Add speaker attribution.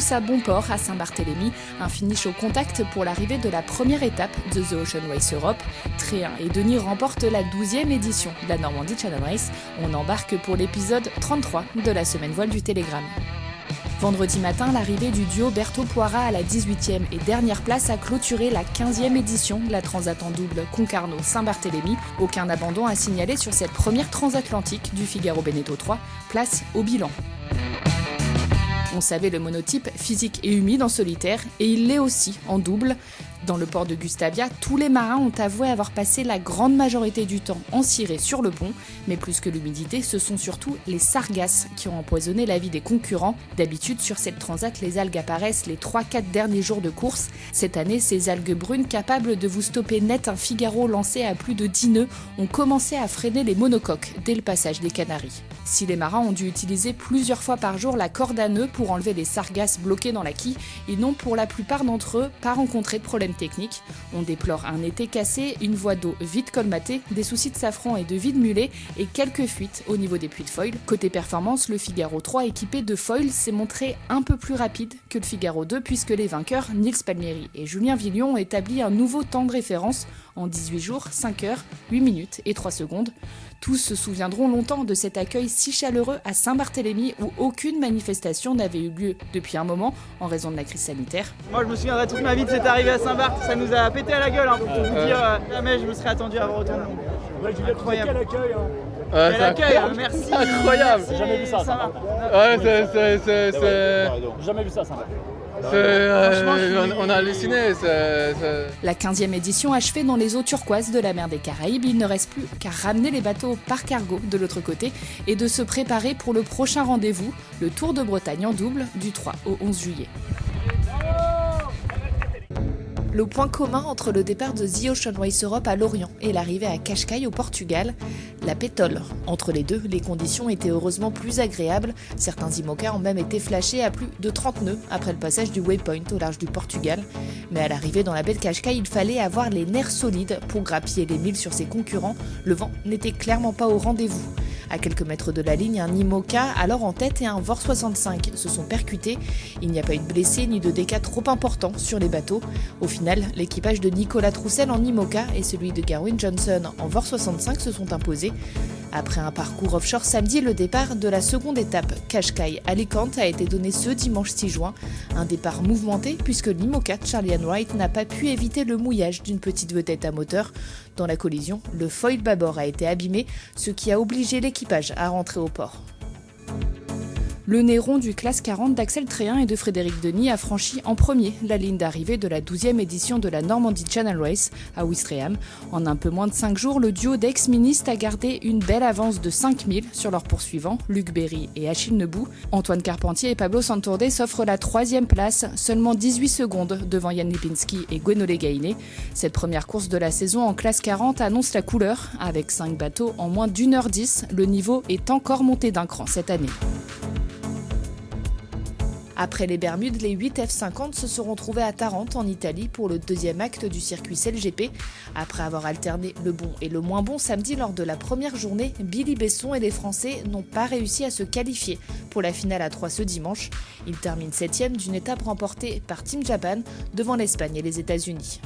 Speaker 1: tous à bon port à Saint-Barthélemy, un finish au contact pour l'arrivée de la première étape de The Ocean Race Europe. Tréhin et Denis remportent la 12e édition de la Normandie Channel Race. On embarque pour l'épisode 33 de la semaine voile du Télégramme. Vendredi matin, l'arrivée du duo Berthaud-Poirat à la 18e et dernière place a clôturé la 15e édition de la Transat en double Concarneau-Saint-Barthélemy. Aucun abandon à signaler sur cette première transatlantique du Figaro Beneteau 3, place au bilan. On savait le monotype physique et humide en solitaire, et il l'est aussi en double. Dans le port de Gustavia, tous les marins ont avoué avoir passé la grande majorité du temps en ciré sur le pont, mais plus que l'humidité, ce sont surtout les sargasses qui ont empoisonné la vie des concurrents. D'habitude, sur cette transat, les algues apparaissent les 3-4 derniers jours de course. Cette année, ces algues brunes capables de vous stopper net un Figaro lancé à plus de 10 nœuds ont commencé à freiner les monocoques dès le passage des Canaries. Si les marins ont dû utiliser plusieurs fois par jour la corde à nœuds pour enlever les sargasses bloquées dans la quille, ils n'ont pour la plupart d'entre eux pas rencontré de problème technique. On déplore un été cassé, une voie d'eau vite colmatée, des soucis de safran et de vide mulet et quelques fuites au niveau des puits de foil. Côté performance, le Figaro 3 équipé de foil s'est montré un peu plus rapide que le Figaro 2 puisque les vainqueurs Nils Palmieri et Julien Villion ont établi un nouveau temps de référence en 18 jours, 5 heures, 8 minutes et 3 secondes. Tous se souviendront longtemps de cet accueil si chaleureux à Saint-Barthélemy où aucune manifestation n'avait eu lieu depuis un moment en raison de la crise sanitaire.
Speaker 2: Moi je me souviendrai toute ma vie de cette arrivée à Saint-Barth, ça nous a pété à la gueule pour tout vous dire, jamais je me serais attendu à avoir autant de monde. Incroyable.
Speaker 3: Quel accueil
Speaker 2: Quel accueil, merci.
Speaker 4: Incroyable.
Speaker 2: Merci,
Speaker 3: Jamais vu ça,
Speaker 2: Saint-Barth.
Speaker 3: J'ai jamais vu ça, ça.
Speaker 4: On a halluciné.
Speaker 1: La 15e édition achevée dans les eaux turquoises de la mer des Caraïbes, il ne reste plus qu'à ramener les bateaux par cargo de l'autre côté et de se préparer pour le prochain rendez-vous, le Tour de Bretagne en double du 3 au 11 juillet. Le point commun entre le départ de The Ocean Race Europe à Lorient et l'arrivée à Cascais au Portugal, la pétole. Entre les deux, les conditions étaient heureusement plus agréables. Certains IMOCA ont même été flashés à plus de 30 nœuds après le passage du waypoint au large du Portugal. Mais à l'arrivée dans la baie de Cascais, il fallait avoir les nerfs solides pour grappiller les milles sur ses concurrents. Le vent n'était clairement pas au rendez-vous. À quelques mètres de la ligne, un IMOCA, alors en tête, et un VOR 65 se sont percutés. Il n'y a pas eu de blessés ni de dégâts trop importants sur les bateaux. Au final, l'équipage de Nicolas Troussel en IMOCA et celui de Garwin Johnson en VOR 65 se sont imposés. Après un parcours offshore samedi, le départ de la seconde étape Cascais-Alicante a été donné ce dimanche 6 juin. Un départ mouvementé puisque l'IMOCA Charlie and Wright n'a pas pu éviter le mouillage d'une petite vedette à moteur. Dans la collision, le foil bâbord a été abîmé, ce qui a obligé l'équipage à rentrer au port. Le nez rond du classe 40 d'Axel Tréhin et de Frédéric Denis a franchi en premier la ligne d'arrivée de la 12e édition de la Normandie Channel Race à Ouistreham. En un peu moins de 5 jours, le duo d'ex-ministres a gardé une belle avance de 5000 sur leurs poursuivants, Luc Berry et Achille Nebou. Antoine Carpentier et Pablo Santourde s'offrent la 3e place, seulement 18 secondes devant Yann Lipinski et Gwenolé Gainé. Cette première course de la saison en classe 40 annonce la couleur. Avec 5 bateaux en moins d'1h10, le niveau est encore monté d'un cran cette année. Après les Bermudes, les 8 F50 se seront trouvés à Tarente en Italie pour le deuxième acte du circuit CLGP. Après avoir alterné le bon et le moins bon samedi lors de la première journée, Billy Besson et les Français n'ont pas réussi à se qualifier pour la finale à 3 ce dimanche. Ils terminent 7e d'une étape remportée par Team Japan devant l'Espagne et les États-Unis.